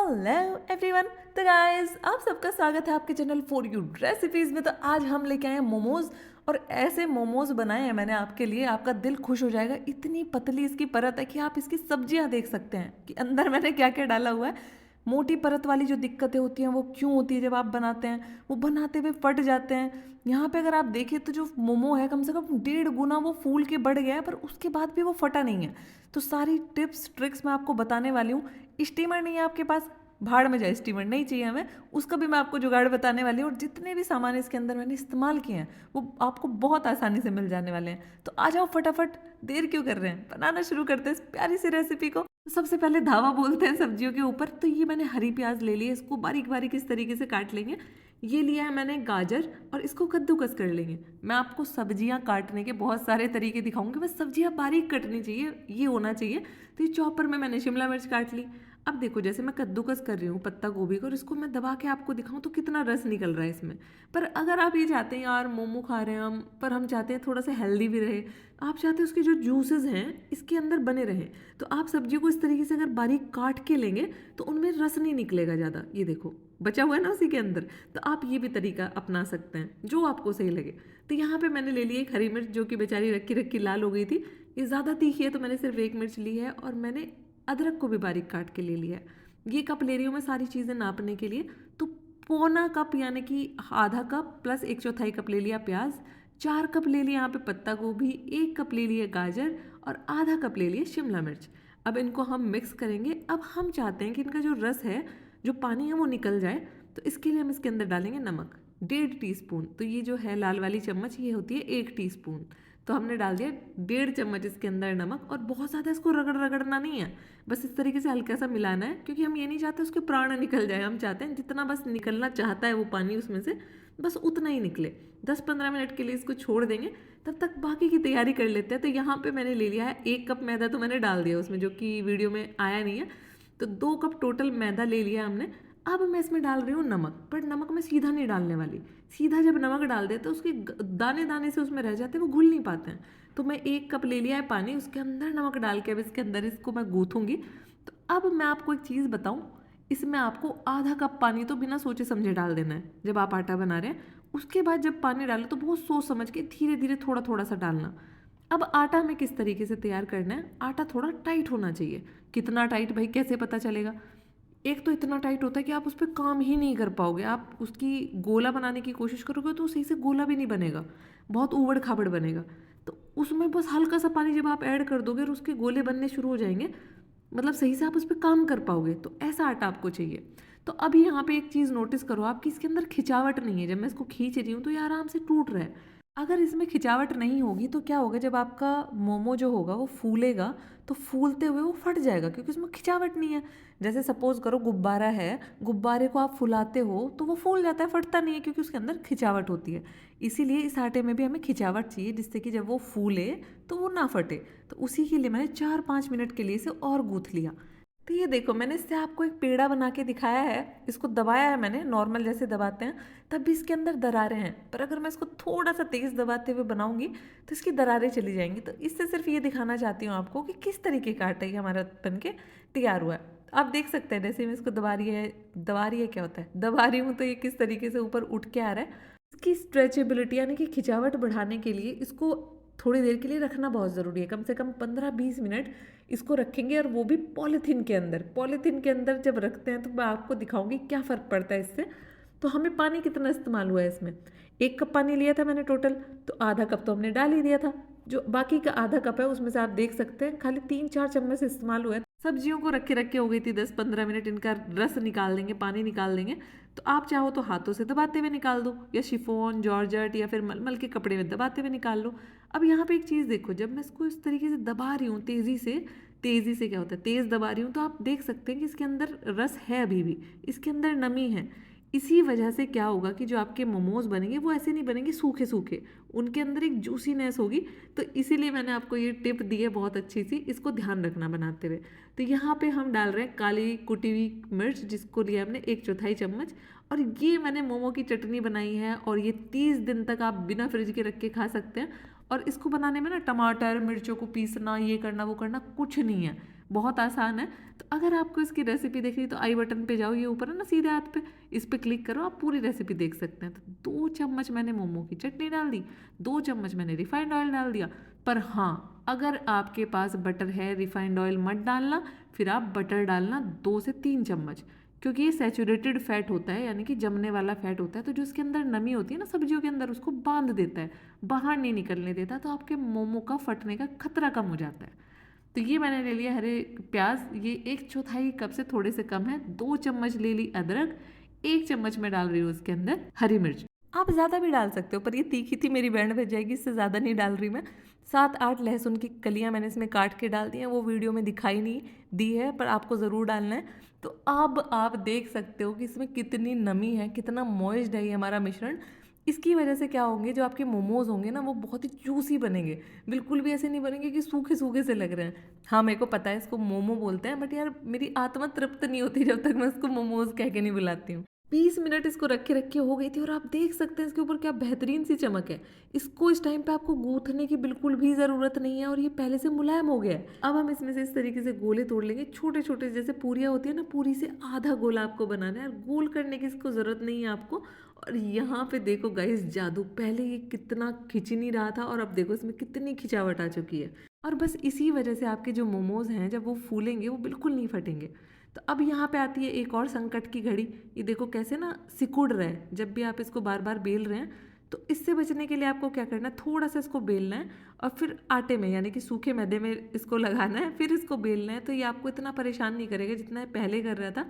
Hello everyone. तो guys आप सबका स्वागत है आपके चैनल फॉर यू रेसिपीज में। तो आज हम लेके आए हैं मोमोज, और ऐसे मोमोज बनाए हैं मैंने आपके लिए, आपका दिल खुश हो जाएगा। इतनी पतली इसकी परत है कि आप इसकी सब्जियां देख सकते हैं कि अंदर मैंने क्या क्या डाला हुआ है। मोटी परत वाली जो दिक्कतें होती हैं वो क्यों होती है, जब आप बनाते हैं वो बनाते हुए फट जाते हैं। यहाँ पे अगर आप देखें तो जो मोमो है कम से कम 1.5 गुना वो फूल के बढ़ गया है, पर उसके बाद भी वो फटा नहीं है। तो सारी टिप्स ट्रिक्स मैं आपको बताने वाली हूँ। स्टीमर नहीं है आपके पास, भाड़ में जाए, स्टीमर नहीं चाहिए हमें, उसका भी मैं आपको जुगाड़ बताने वाली हूँ। और जितने भी सामान इसके अंदर मैंने इस्तेमाल किए हैं वो आपको बहुत आसानी से मिल जाने वाले हैं। तो आ जाओ फटाफट, देर क्यों कर रहे हैं, बनाना शुरू करते हैं इस प्यारी सी रेसिपी को। तो सबसे पहले धावा बोलते हैं सब्जियों के ऊपर। तो ये मैंने हरी प्याज ले ली है, इसको बारीक बारीक इस तरीके से काट लेंगे। ये लिया है मैंने गाजर, और इसको कद्दूकस कर लेंगे। मैं आपको सब्जियां काटने के बहुत सारे तरीके दिखाऊंगी, बस सब्जियां बारीक कटनी चाहिए, ये होना चाहिए। तो ये चॉपर में मैंने शिमला मिर्च काट ली। अब देखो जैसे मैं कद्दूकस कर रही हूँ पत्ता गोभी को, और इसको मैं दबा के आपको दिखाऊं तो कितना रस निकल रहा है इसमें। पर अगर आप ये चाहते हैं यार मोमो खा रहे हैं हम, पर हम चाहते हैं थोड़ा सा हेल्दी भी रहे, आप चाहते हैं उसके जो जूसेस हैं इसके अंदर बने रहें, तो आप सब्जियों को इस तरीके से अगर बारीक काट के लेंगे तो उनमें रस नहीं निकलेगा ज़्यादा। ये देखो बचा हुआ है ना उसी के अंदर। तो आप ये भी तरीका अपना सकते हैं जो आपको सही लगे। तो यहाँ पे मैंने ले ली एक हरी मिर्च, जो कि बेचारी रखी रखी लाल हो गई थी। ये ज़्यादा तीखी है तो मैंने सिर्फ एक मिर्च ली है, और मैंने अदरक को भी बारीक काट के ले लिया है। ये कप ले रही हूँ मैं सारी चीज़ें नापने के लिए। तो पौना कप यानी कि आधा कप प्लस 1/4 कप ले लिया प्याज, 4 कप ले लिया यहाँ पे पत्ता गोभी, 1 कप ले लिया गाजर, और आधा कप ले लिया शिमला मिर्च। अब इनको हम मिक्स करेंगे। अब हम चाहते हैं कि इनका जो रस है, जो पानी है वो निकल जाए। तो इसके लिए हम इसके अंदर डालेंगे नमक, 1.5 टीस्पून। तो ये जो है लाल वाली चम्मच, ये होती है 1 टीस्पून। तो हमने डाल दिया 1.5 चम्मच इसके अंदर नमक। और बहुत ज़्यादा इसको रगड़ना नहीं है, बस इस तरीके से हल्का सा मिलाना है, क्योंकि हम ये नहीं चाहते उसके प्राण निकल जाए। हम चाहते हैं जितना बस निकलना चाहता है वो पानी उसमें से, बस उतना ही निकले। 10-15 मिनट के लिए इसको छोड़ देंगे, तब तक बाकी की तैयारी कर लेते हैं। तो यहाँ पे मैंने ले लिया है 1 कप मैदा, तो मैंने डाल दिया उसमें, जो कि वीडियो में आया नहीं है। तो 2 कप टोटल मैदा ले लिया हमने। अब मैं इसमें डाल रही हूँ नमक, पर नमक मैं सीधा नहीं डालने वाली। सीधा जब नमक डाल देते तो उसके दाने दाने से उसमें रह जाते हैं, वो घुल नहीं पाते हैं। तो मैं 1 कप ले लिया है पानी, उसके अंदर नमक डाल के अब इसके अंदर इसको मैं गूँथूंगी। तो अब मैं आपको एक चीज़ बताऊँ, इसमें आपको आधा कप पानी तो बिना सोचे समझे डाल देना है जब आप आटा बना रहे हैं। उसके बाद जब पानी डालो तो बहुत सोच समझ के धीरे धीरे थोड़ा थोड़ा सा डालना। अब आटा हमें किस तरीके से तैयार करना है, आटा थोड़ा टाइट होना चाहिए। कितना टाइट भाई, कैसे पता चलेगा? एक तो इतना टाइट होता है कि आप उस पर काम ही नहीं कर पाओगे। आप उसकी गोला बनाने की कोशिश करोगे तो सही से गोला भी नहीं बनेगा, बहुत ऊबड़ खाबड़ बनेगा। तो उसमें बस हल्का सा पानी जब आप ऐड कर दोगे और उसके गोले बनने शुरू हो जाएंगे, मतलब सही से आप उस पर काम कर पाओगे। तो ऐसा आटा आपको चाहिए। तो अभी यहाँ पे एक चीज़ नोटिस करो आप कि इसके अंदर खिंचावट नहीं है। जब मैं इसको खींच रही हूँ तो ये आराम से टूट रहा है। अगर इसमें खिंचावट नहीं होगी तो क्या होगा, जब आपका मोमो जो होगा वो फूलेगा तो फूलते हुए वो फट जाएगा, क्योंकि उसमें खिंचावट नहीं है। जैसे सपोज करो गुब्बारा है, गुब्बारे को आप फुलाते हो तो वो फूल जाता है, फटता नहीं है, क्योंकि उसके अंदर खिंचावट होती है। इसीलिए इस आटे में भी हमें खिंचावट चाहिए, जिससे कि जब वो फूले तो वो ना फटे। तो उसी के लिए मैंने 4-5 मिनट के लिए इसे और गूँथ लिया। तो ये देखो मैंने इससे आपको एक पेड़ा बना के दिखाया है। इसको दबाया है मैंने, नॉर्मल जैसे दबाते हैं, तब भी इसके अंदर दरारें हैं। पर अगर मैं इसको थोड़ा सा तेज़ दबाते हुए बनाऊंगी तो इसकी दरारें चली जाएंगी। तो इससे सिर्फ ये दिखाना चाहती हूँ आपको कि किस तरीके का आटा ये हमारा बन के तैयार हुआ है। आप देख सकते हैं जैसे मैं इसको दबा रही है क्या होता है, दबा रही हूँ तो ये किस तरीके से ऊपर उठ के आ रहा है। इसकी स्ट्रेचेबिलिटी यानी कि खिंचावट बढ़ाने के लिए इसको थोड़ी देर के लिए रखना बहुत ज़रूरी है। कम से कम 15-20 मिनट इसको रखेंगे, और वो भी पॉलीथीन के अंदर। पॉलीथीन के अंदर जब रखते हैं तो मैं आपको दिखाऊंगी क्या फ़र्क पड़ता है इससे। तो हमें पानी कितना इस्तेमाल हुआ है इसमें, 1 कप पानी लिया था मैंने टोटल, तो आधा कप तो हमने डाल ही दिया था। जो बाकी का आधा कप है उसमें से आप देख सकते हैं खाली 3-4 चम्मच इस्तेमाल हुआ है। सब्जियों को रखे रखे हो गई थी 10-15 मिनट, इनका रस निकाल देंगे, पानी निकाल देंगे। तो आप चाहो तो हाथों से दबाते हुए निकाल दो, या शिफॉन जॉर्जेट या फिर मलमल के कपड़े में दबाते हुए निकाल लो। अब यहाँ पे एक चीज़ देखो, जब मैं इसको इस तरीके से दबा रही हूँ तेज़ी से क्या होता है, तेज़ दबा रही हूँ तो आप देख सकते हैं कि इसके अंदर रस है, अभी भी इसके अंदर नमी है। इसी वजह से क्या होगा कि जो आपके मोमोज बनेंगे वो ऐसे नहीं बनेंगे सूखे सूखे, उनके अंदर एक जूसीनेस होगी। तो इसीलिए मैंने आपको ये टिप दी है बहुत अच्छी सी, इसको ध्यान रखना बनाते हुए। तो यहाँ पे हम डाल रहे हैं काली कुटी हुई मिर्च, जिसको लिया हमने 1/4 चम्मच। और ये मैंने मोमो की चटनी बनाई है, और ये 30 दिन तक आप बिना फ्रिज के रख के खा सकते हैं। और इसको बनाने में ना टमाटर मिर्चों को पीसना, ये करना वो करना कुछ नहीं है। बहुत आसान है। तो अगर आपको इसकी रेसिपी देखनी है तो आई बटन पे जाओ, ये ऊपर है ना सीधे हाथ पे, इस पे क्लिक करो, आप पूरी रेसिपी देख सकते हैं। तो 2 चम्मच मैंने मोमो की चटनी डाल दी, 2 चम्मच मैंने रिफाइंड ऑयल डाल दिया। पर हाँ, अगर आपके पास बटर है, रिफाइंड ऑयल मत डालना, फिर आप बटर डालना 2 से 3 चम्मच, क्योंकि ये सैचुरेटेड फैट होता है, यानी कि जमने वाला फैट होता है। तो जो इसके अंदर नमी होती है ना सब्जियों के अंदर, उसको बांध देता है, बाहर नहीं निकलने देता, तो आपके मोमो का फटने का खतरा कम हो जाता है। तो ये मैंने ले लिया हरे प्याज, ये 1/4 कप से थोड़े से कम है। 2 चम्मच ले ली अदरक, 1 चम्मच मैं डाल रही हूँ उसके अंदर हरी मिर्च। आप ज़्यादा भी डाल सकते हो, पर ये तीखी थी, मेरी बैंड बज जाएगी, इससे ज़्यादा नहीं डाल रही मैं। 7-8 लहसुन की कलियां मैंने इसमें काट के डाल दी हैं, वो वीडियो में दिखाई नहीं दी है, पर आपको ज़रूर डालना है। तो अब आप देख सकते हो कि इसमें कितनी नमी है, कितना मॉइस्ड है ये हमारा मिश्रण। इसकी वजह से क्या होंगे, जो आपके मोमोज होंगे ना वो बहुत ही जूसी बनेंगे, बिल्कुल भी ऐसे नहीं बनेंगे कि सूखे सूखे से लग रहे हैं। हाँ, मेरे को पता है इसको मोमो बोलते हैं, बट यार मेरी आत्मा तृप्त नहीं होती जब तक मैं इसको मोमोज कह के नहीं बुलाती हूँ। 20 मिनट इसको रखे रखे हो गई थी, और आप देख सकते हैं इसके ऊपर क्या बेहतरीन सी चमक है। इसको इस टाइम पे आपको गूंथने की बिल्कुल भी ज़रूरत नहीं है, और ये पहले से मुलायम हो गया है। अब हम इसमें से इस तरीके से गोले तोड़ लेंगे, छोटे छोटे, जैसे पूरियाँ होती है ना, पूरी से आधा गोला आपको बनाना है, और गोल करने की इसको ज़रूरत नहीं है आपको। और यहाँ पे देखो गाइस जादू, पहले ये कितना खिंच नहीं रहा था, और अब देखो इसमें कितनी खिंचावट आ चुकी है। और बस इसी वजह से आपके जो मोमोज हैं जब वो फूलेंगे वो बिल्कुल नहीं फटेंगे। तो अब यहाँ पे आती है एक और संकट की घड़ी। ये देखो कैसे ना सिकुड़ रहा है, जब भी आप इसको बार बार बेल रहे हैं। तो इससे बचने के लिए आपको क्या करना है, थोड़ा सा इसको बेलना है, और फिर आटे में यानी कि सूखे मैदे में इसको लगाना है, फिर इसको बेलना है। तो ये आपको इतना परेशान नहीं करेगा जितना ये पहले कर रहा था।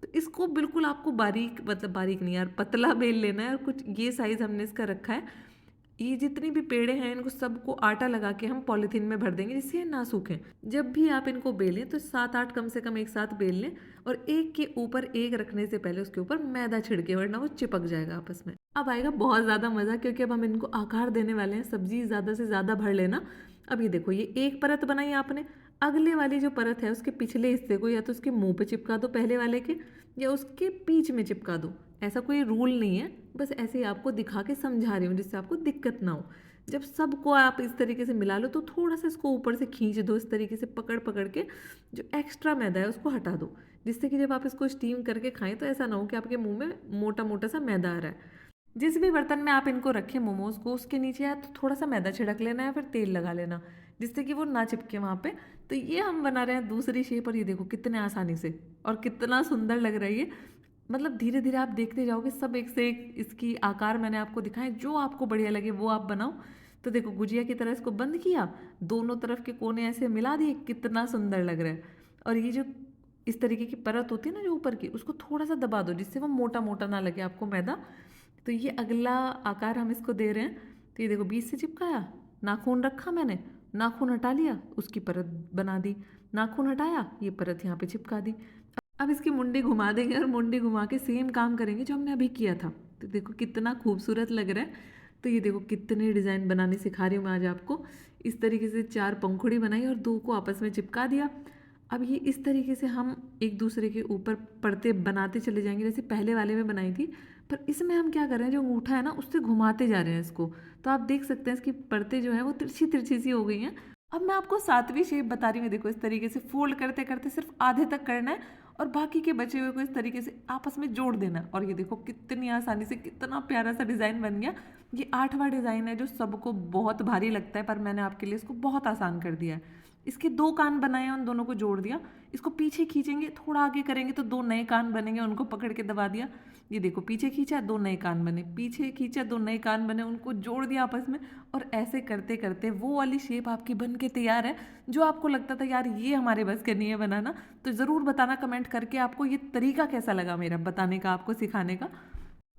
तो इसको बिल्कुल आपको बारीक, मतलब बारीक नहीं यार, पतला बेल लेना है। और कुछ ये साइज़ हमने इसका रखा है। ये जितनी भी पेड़े हैं इनको सबको आटा लगा के हम पॉलीथीन में भर देंगे, जिससे ये ना सूखें। जब भी आप इनको बेलें तो 7-8 कम से कम एक साथ बेल लें, और एक के ऊपर एक रखने से पहले उसके ऊपर मैदा छिड़के, वरना वो चिपक जाएगा आपस में। अब आएगा बहुत ज़्यादा मज़ा, क्योंकि अब हम इनको आकार देने वाले हैं। सब्जी ज़्यादा से ज़्यादा भर लेना। अब ये देखो, ये एक परत बनाई आपने, अगले वाली जो परत है उसके पिछले हिस्से को या तो उसके मुंह पे चिपका दो पहले वाले के, या उसके बीच में चिपका दो। ऐसा कोई रूल नहीं है, बस ऐसे ही आपको दिखा के समझा रही हूँ जिससे आपको दिक्कत ना हो। जब सबको आप इस तरीके से मिला लो तो थोड़ा सा इसको ऊपर से खींच दो, इस तरीके से पकड़ पकड़ के जो एक्स्ट्रा मैदा है उसको हटा दो, जिससे कि जब आप इसको स्टीम करके खाएं तो ऐसा ना हो कि आपके मुंह में मोटा मोटा सा मैदा आ रहा है। जिस भी बर्तन में आप इनको रखें मोमोज को, उसके नीचे या तो थोड़ा सा मैदा छिड़क लेना है, फिर तेल लगा लेना, जिससे कि वो ना चिपके वहाँ पे। तो ये हम बना रहे हैं दूसरी शेप, और ये देखो कितने आसानी से और कितना सुंदर लग रहा है ये। मतलब धीरे धीरे आप देखते जाओगे, सब एक से एक इसकी आकार मैंने आपको दिखाए, जो आपको बढ़िया लगे वो आप बनाओ। तो देखो गुजिया की तरह इसको बंद किया, दोनों तरफ के कोने ऐसे मिला दिए, कितना सुंदर लग रहा है। और ये जो इस तरीके की परत होती है ना जो ऊपर की, उसको थोड़ा सा दबा दो, जिससे वो मोटा मोटा ना लगे आपको मैदा। तो ये अगला आकार हम इसको दे रहे हैं। तो ये देखो बीच से चिपकाया, नाखून रखा मैंने, नाखून हटा लिया, उसकी परत बना दी, नाखून हटाया, ये परत यहाँ पे चिपका दी। अब इसकी मुंडी घुमा देंगे, और मुंडी घुमा के सेम काम करेंगे जो हमने अभी किया था। तो देखो कितना खूबसूरत लग रहा है। तो ये देखो कितने डिज़ाइन बनाने सिखा रही हूँ मैं आज आपको। इस तरीके से 4 पंखुड़ी बनाई और 2 को आपस में चिपका दिया। अब ये इस तरीके से हम एक दूसरे के ऊपर परतें बनाते चले जाएंगे, जैसे पहले वाले में बनाई थी। पर इसमें हम क्या कर रहे हैं, जो अंगूठा है ना उससे घुमाते जा रहे हैं इसको। तो आप देख सकते हैं इसकी परतें जो है वो तिरछी तिरछी सी हो गई हैं। अब मैं आपको 7वीं शेप बता रही हूँ। देखो इस तरीके से फोल्ड करते करते सिर्फ आधे तक करना है, और बाकी के बचे हुए को इस तरीके से आपस में जोड़ देना। और ये देखो कितनी आसानी से कितना प्यारा सा डिज़ाइन बन गया। ये 8वां डिज़ाइन है जो सबको बहुत भारी लगता है, पर मैंने आपके लिए इसको बहुत आसान कर दिया है। इसके 2 कान बनाए, उन दोनों को जोड़ दिया। इसको पीछे खींचेंगे, थोड़ा आगे करेंगे तो 2 नए कान बनेंगे, उनको पकड़ के दबा दिया। ये देखो पीछे खींचा, 2 नए कान बने, पीछे खींचा, 2 नए कान बने, उनको जोड़ दिया आपस में। और ऐसे करते करते वो वाली शेप आपकी बन के तैयार है। जो आपको लगता था यार ये हमारे बस का नहीं है बनाना, तो ज़रूर बताना कमेंट करके आपको ये तरीका कैसा लगा मेरा बताने का, आपको सिखाने का।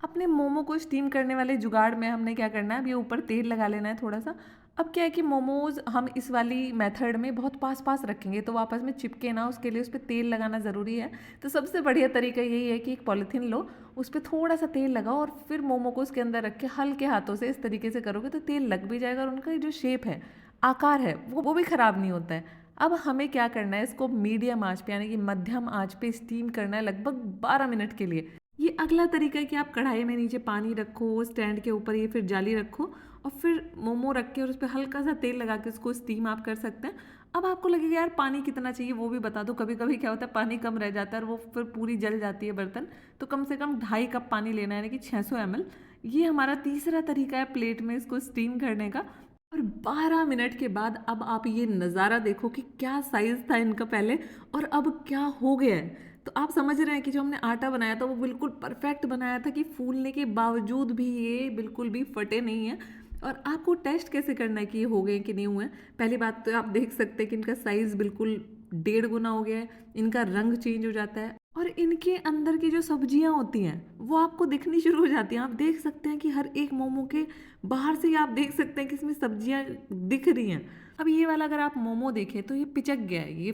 अपने मोमो को स्टीम करने वाले जुगाड़ में हमने क्या करना है, अब ये ऊपर तेल लगा लेना है थोड़ा सा। अब क्या है कि मोमोज हम इस वाली मेथड में बहुत पास पास रखेंगे तो वो आपस में चिपके ना, उसके लिए उस पर तेल लगाना ज़रूरी है। तो सबसे बढ़िया तरीका यही है कि एक पॉलीथीन लो, उस पर थोड़ा सा तेल लगाओ, और फिर मोमो को उसके अंदर रख के हल्के हाथों से इस तरीके से करोगे तो तेल लग भी जाएगा, और उनका जो शेप है, आकार है, वो भी ख़राब नहीं होता है। अब हमें क्या करना है, इसको मीडियम आंच पे यानी कि मध्यम आंच पे स्टीम करना है लगभग 12 मिनट के लिए। ये अगला तरीका है कि आप कढ़ाई में नीचे पानी रखो, स्टैंड के ऊपर ये फिर जाली रखो, और फिर मोमो रख के और उस पर हल्का सा तेल लगा के उसको स्टीम आप कर सकते हैं। अब आपको लगेगा यार पानी कितना चाहिए वो भी बता दो। कभी कभी क्या होता है पानी कम रह जाता है और वो फिर पूरी जल जाती है बर्तन। तो कम से कम 2.5 कप पानी लेना है, यानी कि 600 ml। ये हमारा तीसरा तरीका है प्लेट में इसको स्टीम करने का। और 12 मिनट के बाद अब आप ये नज़ारा देखो कि क्या साइज़ था इनका पहले और अब क्या हो गया है। तो आप समझ रहे हैं कि जो हमने आटा बनाया था वो बिल्कुल परफेक्ट बनाया था कि फूलने के बावजूद भी ये बिल्कुल भी फटे नहीं है। और आपको टेस्ट कैसे करना है कि ये हो गए कि नहीं हुए हैं। पहली बात तो आप देख सकते हैं कि इनका साइज़ बिल्कुल 1.5 गुना हो गया है, इनका रंग चेंज हो जाता है और इनके अंदर की जो सब्जियां होती हैं वो आपको दिखनी शुरू हो जाती हैं। आप देख सकते हैं कि हर एक मोमो के बाहर से ही आप देख सकते हैं कि इसमें सब्जियां दिख रही हैं। अब ये वाला अगर आप मोमो देखें तो ये पिचक गया है, ये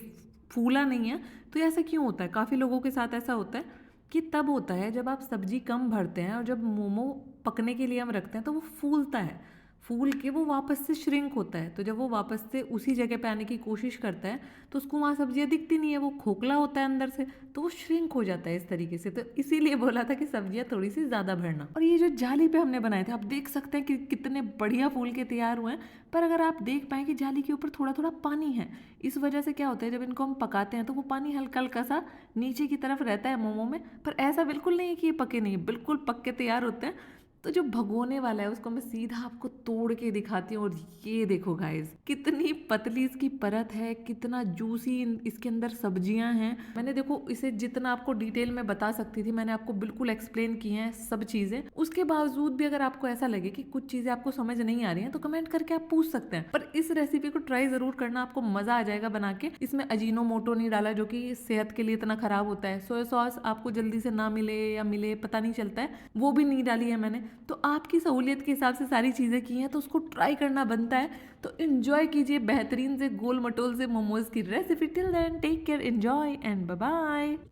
फूला नहीं है। तो ऐसा क्यों होता है? काफ़ी लोगों के साथ ऐसा होता है कि तब होता है जब आप सब्जी कम भरते हैं और जब मोमो पकने के लिए हम रखते हैं तो वो फूलता है, फूल के वो वापस से श्रिंक होता है। तो जब वो वापस से उसी जगह पे आने की कोशिश करता है तो उसको वहाँ सब्जियाँ दिखती नहीं है, वो खोखला होता है अंदर से, तो वो श्रिंक हो जाता है इस तरीके से। तो इसीलिए बोला था कि सब्जियाँ थोड़ी सी ज़्यादा भरना। और ये जो जाली पे हमने बनाए थे आप देख सकते हैं कि कितने बढ़िया फूल के तैयार हुए हैं। पर अगर आप देख पाएँ कि जाली के ऊपर थोड़ा थोड़ा पानी है, इस वजह से क्या होता है जब इनको हम पकाते हैं तो वो पानी हल्का हल्का सा नीचे की तरफ रहता है मोमो में। पर ऐसा बिल्कुल नहीं है कि ये पके नहीं, बिल्कुल पक के तैयार होते हैं। तो जो भगोने वाला है उसको मैं सीधा आपको तोड़ के दिखाती हूँ। और ये देखो गाइस कितनी पतली इसकी परत है, कितना जूसी इसके अंदर सब्जियां हैं। मैंने देखो इसे जितना आपको डिटेल में बता सकती थी मैंने आपको बिल्कुल एक्सप्लेन की हैं सब चीज़ें। उसके बावजूद भी अगर आपको ऐसा लगे कि कुछ चीज़ें आपको समझ नहीं आ रही हैं तो कमेंट करके आप पूछ सकते हैं। पर इस रेसिपी को ट्राई ज़रूर करना, आपको मज़ा आ जाएगा बना के। इसमें अजीनोमोटो नहीं डाला जो कि सेहत के लिए इतना ख़राब होता है। सोया सॉस आपको जल्दी से ना मिले या मिले पता नहीं चलता है, वो भी नहीं डाली है मैंने। तो आपकी सहूलियत के हिसाब से सारी चीज़ें की हैं तो उसको ट्राई करना बनता है। तो इन्जॉय कीजिए बेहतरीन से गोल मटोल से मोमोज की recipe. Till then take care, enjoy and bye bye.